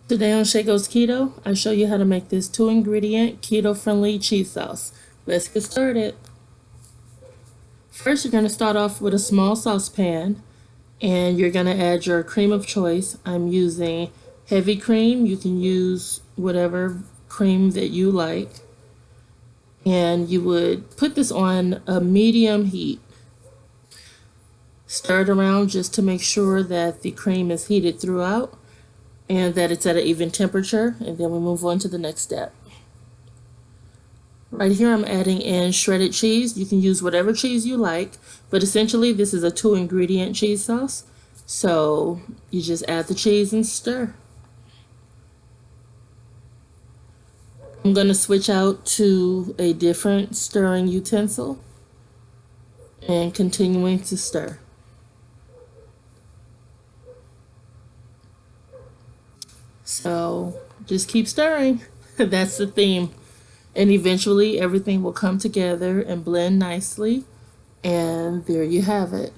Today on Shay Goes Keto, I show you how to make this 2-ingredient keto-friendly cheese sauce. Let's get started. First, you're going to start off with a small saucepan, and you're going to add your cream of choice. I'm using heavy cream. You can use whatever cream that you like. And you would put this on a medium heat. Stir it around just to make sure that the cream is heated throughout and that it's at an even temperature, and then we move on to the next step. Right here I'm adding in shredded cheese. You can use whatever cheese you like, but essentially this is a 2-ingredient cheese sauce. So you just add the cheese and stir. I'm going to switch out to a different stirring utensil and continuing to stir. So just keep stirring. That's the theme. And eventually everything will come together and blend nicely. And there you have it.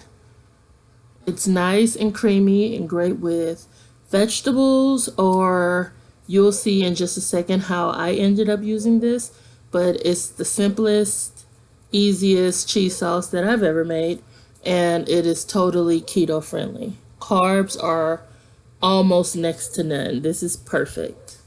It's nice and creamy and great with vegetables, or you'll see in just a second how I ended up using this. But it's the simplest, easiest cheese sauce that I've ever made. And it is totally keto friendly. Carbs are almost next to none. This is perfect.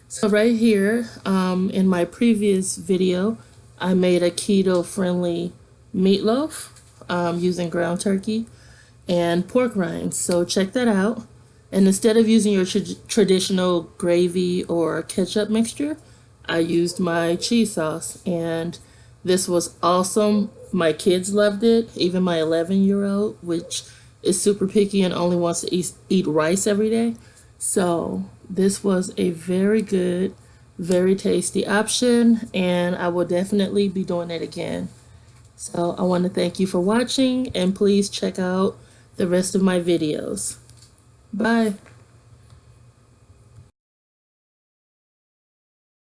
So right here, in my previous video, I made a keto-friendly meatloaf using ground turkey and pork rinds. So check that out. And instead of using your traditional gravy or ketchup mixture, I used my cheese sauce, and this was awesome. My kids loved it, even my 11-year-old, which is super picky and only wants to eat rice every day. So this was a very good, very tasty option, and I will definitely be doing it again. So I want to thank you for watching, and please check out the rest of my videos. Bye.